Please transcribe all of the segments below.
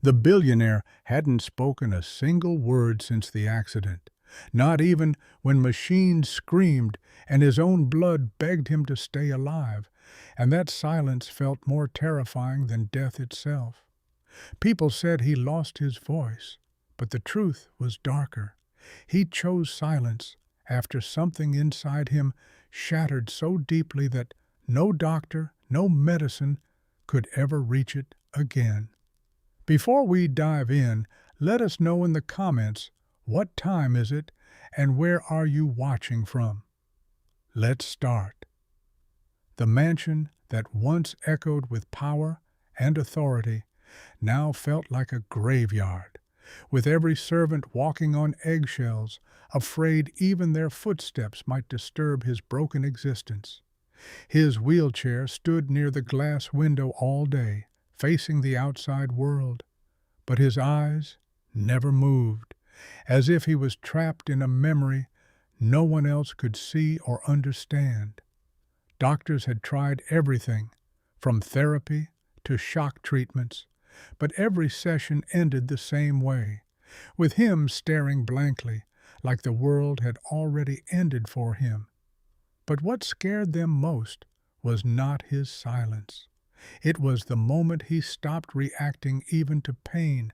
The billionaire hadn't spoken a single word since the accident, not even when machines screamed and his own blood begged him to stay alive, and that silence felt more terrifying than death itself. People said he lost his voice, but the truth was darker. He chose silence after something inside him shattered so deeply that no doctor, no medicine could ever reach it again. Before we dive in, let us know in the comments what time is it and where are you watching from. Let's start. The mansion that once echoed with power and authority now felt like a graveyard, with every servant walking on eggshells, afraid even their footsteps might disturb his broken existence. His wheelchair stood near the glass window all day, facing the outside world, but his eyes never moved, as if he was trapped in a memory no one else could see or understand. Doctors had tried everything, from therapy to shock treatments, but every session ended the same way, with him staring blankly, like the world had already ended for him. But what scared them most was not his silence. It was the moment he stopped reacting even to pain,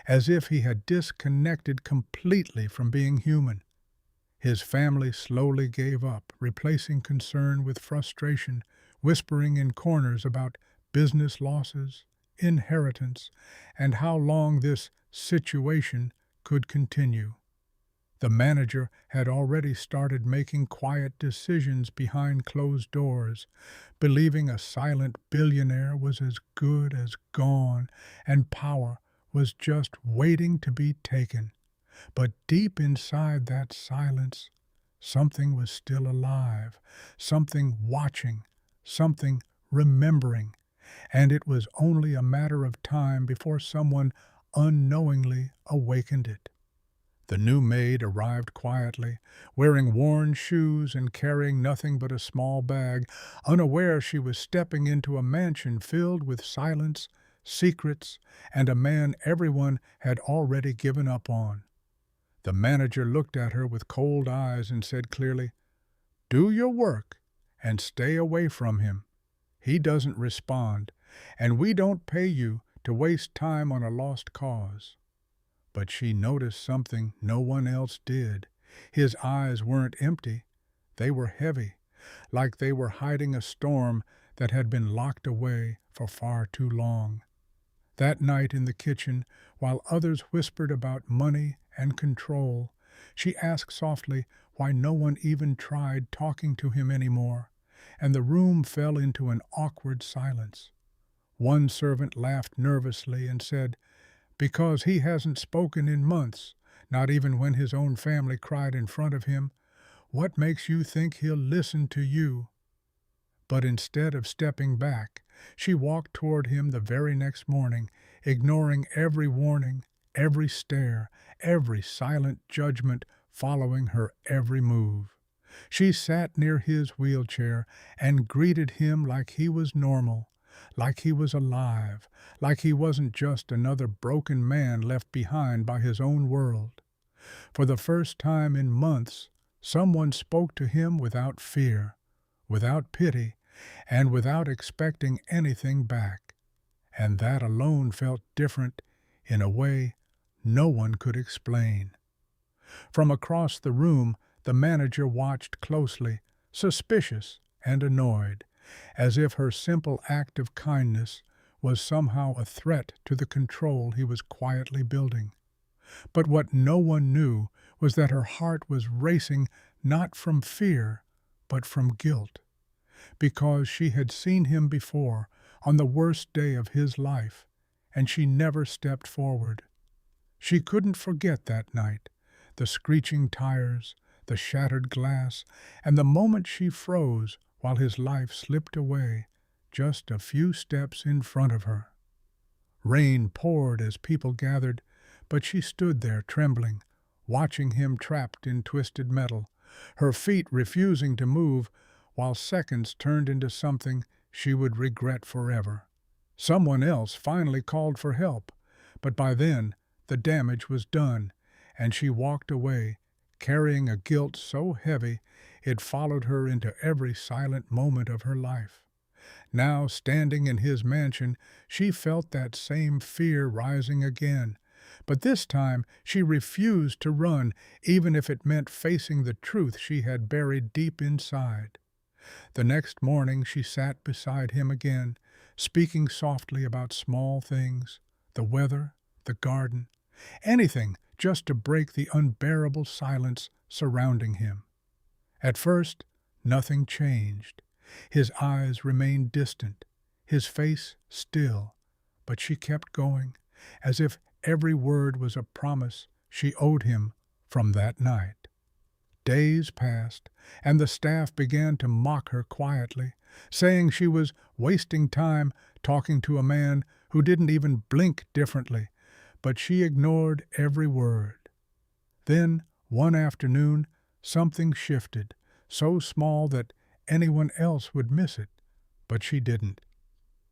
as if he had disconnected completely from being human. His family slowly gave up, replacing concern with frustration, whispering in corners about business losses, inheritance, and how long this situation could continue. The manager had already started making quiet decisions behind closed doors, believing a silent billionaire was as good as gone and power was just waiting to be taken. But deep inside that silence, something was still alive, something watching, something remembering, and it was only a matter of time before someone unknowingly awakened it. The new maid arrived quietly, wearing worn shoes and carrying nothing but a small bag, unaware she was stepping into a mansion filled with silence, secrets, and a man everyone had already given up on. The manager looked at her with cold eyes and said clearly, "Do your work and stay away from him. He doesn't respond, and we don't pay you to waste time on a lost cause." But she noticed something no one else did. His eyes weren't empty. They were heavy, like they were hiding a storm that had been locked away for far too long. That night in the kitchen, while others whispered about money and control, she asked softly why no one even tried talking to him anymore, and the room fell into an awkward silence. One servant laughed nervously and said, "Because he hasn't spoken in months, not even when his own family cried in front of him. What makes you think he'll listen to you?" But instead of stepping back, she walked toward him the very next morning, ignoring every warning, every stare, every silent judgment following her every move. She sat near his wheelchair and greeted him like he was normal, like he was alive, like he wasn't just another broken man left behind by his own world. For the first time in months, someone spoke to him without fear, without pity, and without expecting anything back. And that alone felt different in a way no one could explain. From across the room, the manager watched closely, suspicious and annoyed, as if her simple act of kindness was somehow a threat to the control he was quietly building. But what no one knew was that her heart was racing not from fear, but from guilt, because she had seen him before on the worst day of his life, and she never stepped forward. She couldn't forget that night, the screeching tires, the shattered glass, and the moment she froze while his life slipped away just a few steps in front of her. Rain poured as people gathered, but she stood there trembling, watching him trapped in twisted metal, her feet refusing to move, while seconds turned into something she would regret forever. Someone else finally called for help, But by then, the damage was done, and she walked away, carrying a guilt so heavy it followed her into every silent moment of her life. Now, standing in his mansion, she felt that same fear rising again. But this time she refused to run, even if it meant facing the truth she had buried deep inside. The next morning she sat beside him again, speaking softly about small things, the weather, the garden, anything just to break the unbearable silence surrounding him. At first, nothing changed. His eyes remained distant, his face still, but she kept going, as if every word was a promise she owed him from that night. Days passed, and the staff began to mock her quietly, saying she was wasting time talking to a man who didn't even blink differently, but she ignored every word. Then, one afternoon, something shifted, so small that anyone else would miss it, but she didn't.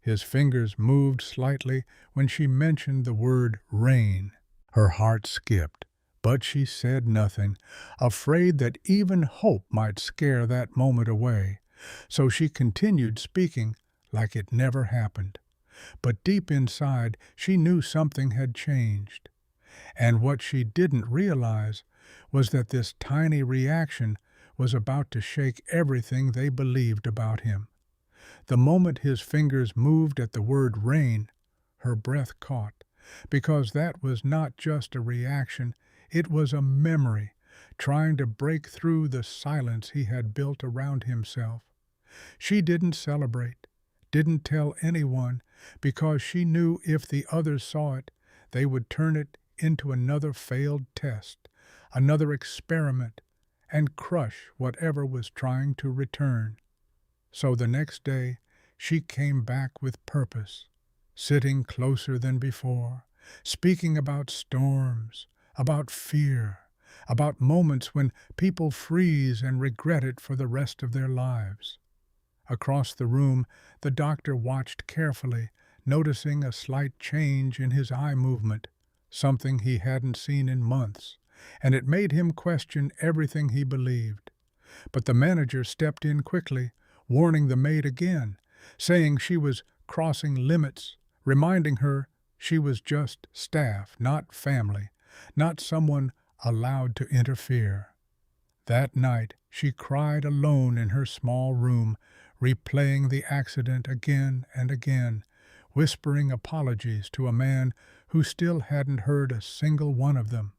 His fingers moved slightly when she mentioned the word rain. Her heart skipped, but she said nothing, afraid that even hope might scare that moment away. So she continued speaking like it never happened. But deep inside, she knew something had changed. And what she didn't realize was that this tiny reaction was about to shake everything they believed about him. The moment his fingers moved at the word rain, her breath caught, because that was not just a reaction, it was a memory, trying to break through the silence he had built around himself. She didn't celebrate, didn't tell anyone, because she knew if the others saw it, they would turn it into another failed test, another experiment, and crush whatever was trying to return. So the next day, she came back with purpose, sitting closer than before, speaking about storms, about fear, about moments when people freeze and regret it for the rest of their lives. Across the room, the doctor watched carefully, noticing a slight change in his eye movement, something he hadn't seen in months, and it made him question everything he believed. But the manager stepped in quickly, warning the maid again, saying she was crossing limits, reminding her she was just staff, not family, not someone allowed to interfere. That night she cried alone in her small room, replaying the accident again and again, whispering apologies to a man who still hadn't heard a single one of them.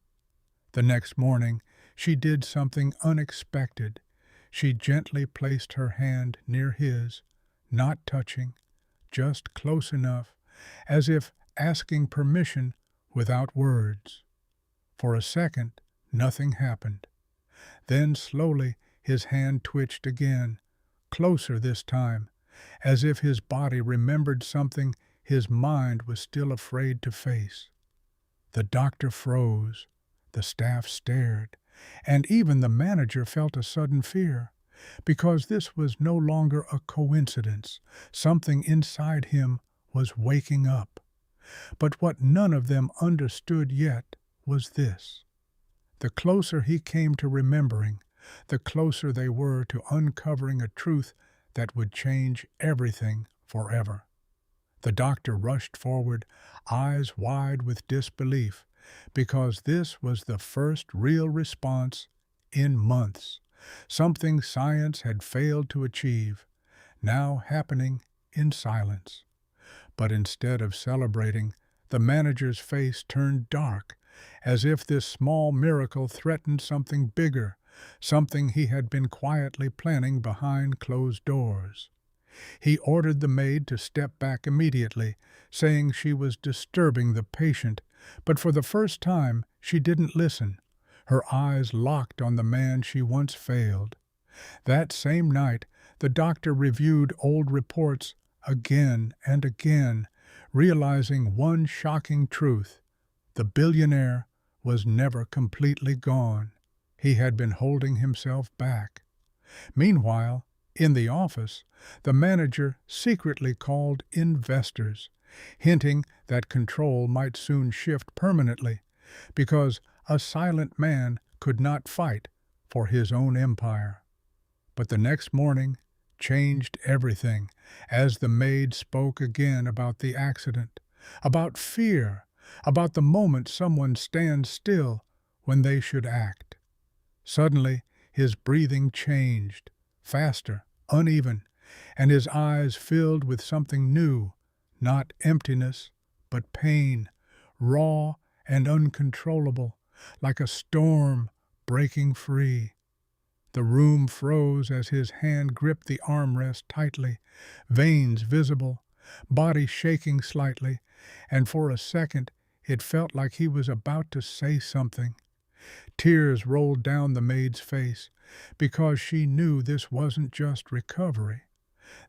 The next morning she did something unexpected. She gently placed her hand near his, not touching, just close enough, as if asking permission without words. For a second, nothing happened. Then slowly his hand twitched again, closer this time, as if his body remembered something his mind was still afraid to face. The doctor froze, the staff stared, and even the manager felt a sudden fear, because this was no longer a coincidence. Something inside him was waking up. But what none of them understood yet was this. The closer he came to remembering, the closer they were to uncovering a truth that would change everything forever. The doctor rushed forward, eyes wide with disbelief, because this was the first real response in months, something science had failed to achieve, now happening in silence. But instead of celebrating, the manager's face turned dark, as if this small miracle threatened something bigger, something he had been quietly planning behind closed doors. He ordered the maid to step back immediately, saying she was disturbing the patient, but for the first time she didn't listen, her eyes locked on the man she once failed. That same night, the doctor reviewed old reports again and again, realizing one shocking truth. The billionaire was never completely gone. He had been holding himself back. Meanwhile, in the office, the manager secretly called investors, hinting that control might soon shift permanently, because a silent man could not fight for his own empire. But the next morning changed everything as the maid spoke again about the accident, about fear, about the moment someone stands still when they should act. Suddenly, his breathing changed, faster, uneven, and his eyes filled with something new, not emptiness, but pain, raw and uncontrollable, like a storm breaking free. The room froze as his hand gripped the armrest tightly, veins visible, body shaking slightly, and for a second it felt like he was about to say something. Tears rolled down the maid's face, because she knew this wasn't just recovery.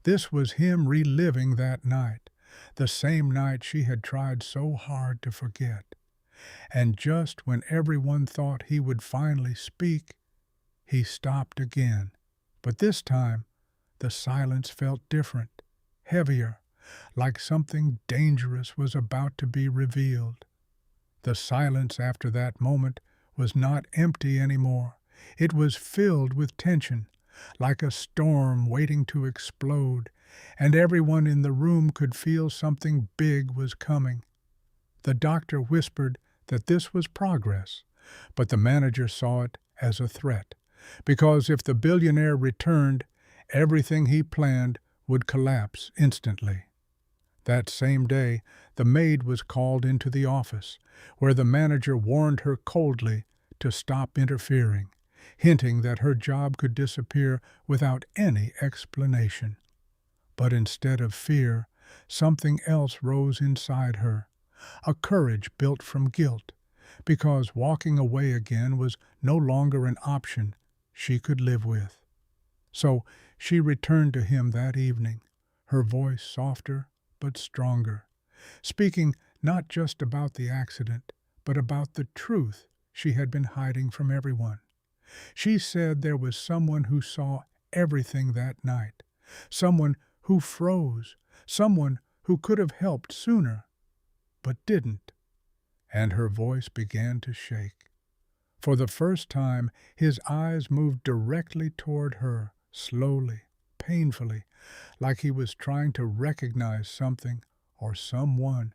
This was him reliving that night, the same night she had tried so hard to forget. And just when everyone thought he would finally speak, he stopped again. But this time, the silence felt different, heavier, like something dangerous was about to be revealed. The silence after that moment was not empty anymore. It was filled with tension, like a storm waiting to explode, and everyone in the room could feel something big was coming. The doctor whispered that this was progress, but the manager saw it as a threat, because if the billionaire returned, everything he planned would collapse instantly. That same day, the maid was called into the office, where the manager warned her coldly to stop interfering, hinting that her job could disappear without any explanation. But instead of fear, something else rose inside her, a courage built from guilt, because walking away again was no longer an option she could live with. So she returned to him that evening, her voice softer but stronger, speaking not just about the accident, but about the truth she had been hiding from everyone. She said there was someone who saw everything that night, someone who froze, someone who could have helped sooner, but didn't. And her voice began to shake. For the first time, his eyes moved directly toward her, slowly, painfully, like he was trying to recognize something or someone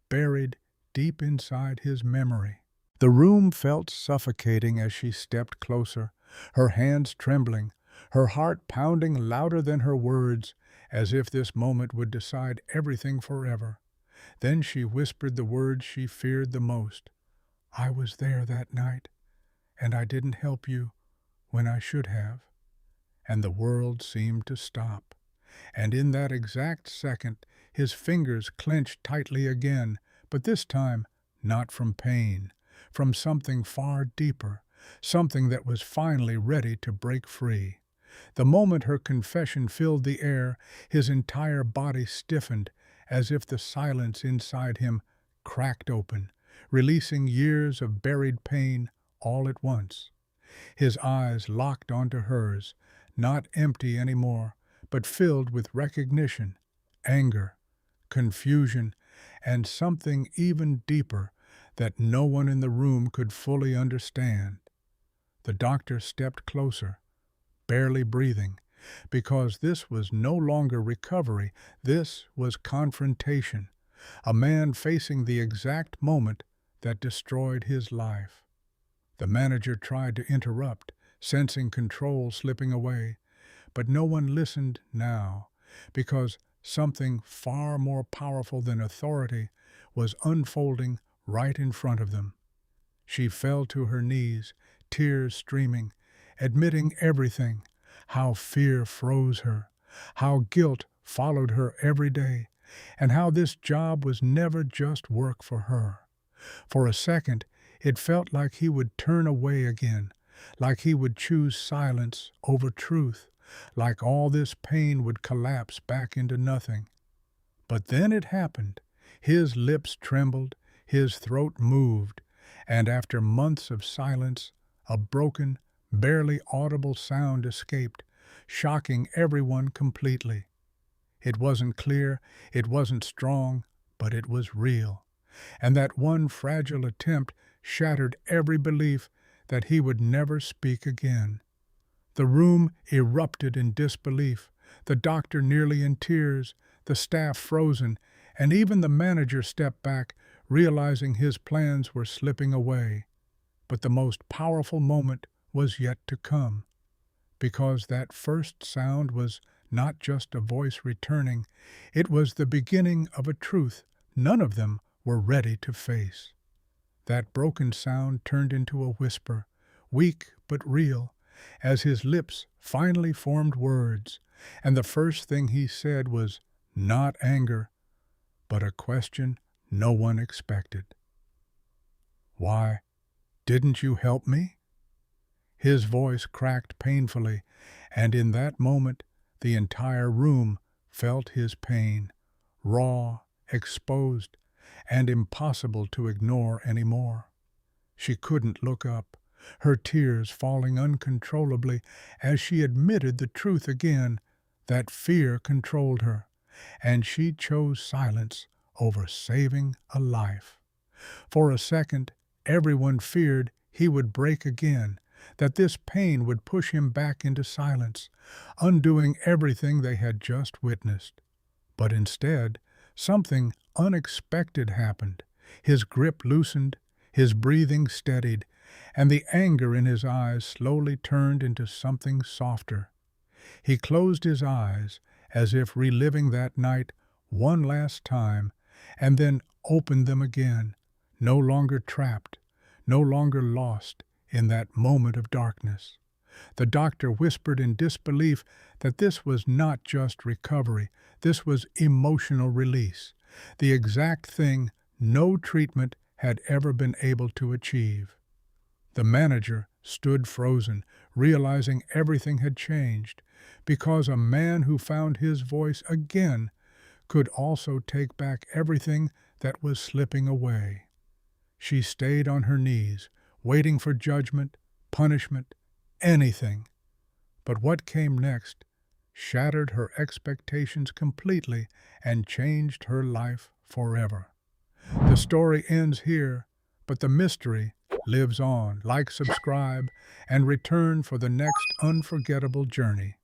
buried deep inside his memory. The room felt suffocating as she stepped closer, her hands trembling, her heart pounding louder than her words, as if this moment would decide everything forever. Then she whispered the words she feared the most. "I was there that night, and I didn't help you when I should have." And the world seemed to stop. And in that exact second, his fingers clenched tightly again, but this time not from pain, from something far deeper, something that was finally ready to break free. The moment her confession filled the air, his entire body stiffened, as if the silence inside him cracked open, releasing years of buried pain all at once. His eyes locked onto hers, not empty anymore, but filled with recognition, anger, confusion, and something even deeper that no one in the room could fully understand. The doctor stepped closer, barely breathing, because this was no longer recovery, this was confrontation, a man facing the exact moment that destroyed his life. The manager tried to interrupt, sensing control slipping away, but no one listened now, because something far more powerful than authority was unfolding right in front of them. She fell to her knees, tears streaming, admitting everything, how fear froze her, how guilt followed her every day, and how this job was never just work for her. For a second, it felt like he would turn away again, like he would choose silence over truth, like all this pain would collapse back into nothing. But then it happened. His lips trembled, his throat moved, and after months of silence, a broken, barely audible sound escaped, shocking everyone completely. It wasn't clear, it wasn't strong, but it was real. And that one fragile attempt shattered every belief that he would never speak again. The room erupted in disbelief, the doctor nearly in tears, the staff frozen, and even the manager stepped back, realizing his plans were slipping away. But the most powerful moment was yet to come, because that first sound was not just a voice returning, it was the beginning of a truth none of them were ready to face. That broken sound turned into a whisper, weak but real, as his lips finally formed words, and the first thing he said was not anger, but a question no one expected. "Why didn't you help me?" His voice cracked painfully, and in that moment the entire room felt his pain, raw, exposed, and impossible to ignore anymore. She couldn't look up, her tears falling uncontrollably as she admitted the truth again, that fear controlled her, and she chose silence over saving a life. For a second, everyone feared he would break again, that this pain would push him back into silence, undoing everything they had just witnessed. But instead, something unexpected happened. His grip loosened, his breathing steadied, and the anger in his eyes slowly turned into something softer. He closed his eyes, as if reliving that night one last time, and then opened them again, no longer trapped, no longer lost in that moment of darkness. The doctor whispered in disbelief that this was not just recovery, this was emotional release, the exact thing no treatment had ever been able to achieve. The manager stood frozen, realizing everything had changed, because a man who found his voice again could also take back everything that was slipping away. She stayed on her knees, waiting for judgment, punishment, anything. But what came next shattered her expectations completely and changed her life forever. The story ends here, but the mystery lives on. Like, subscribe, and return for the next unforgettable journey.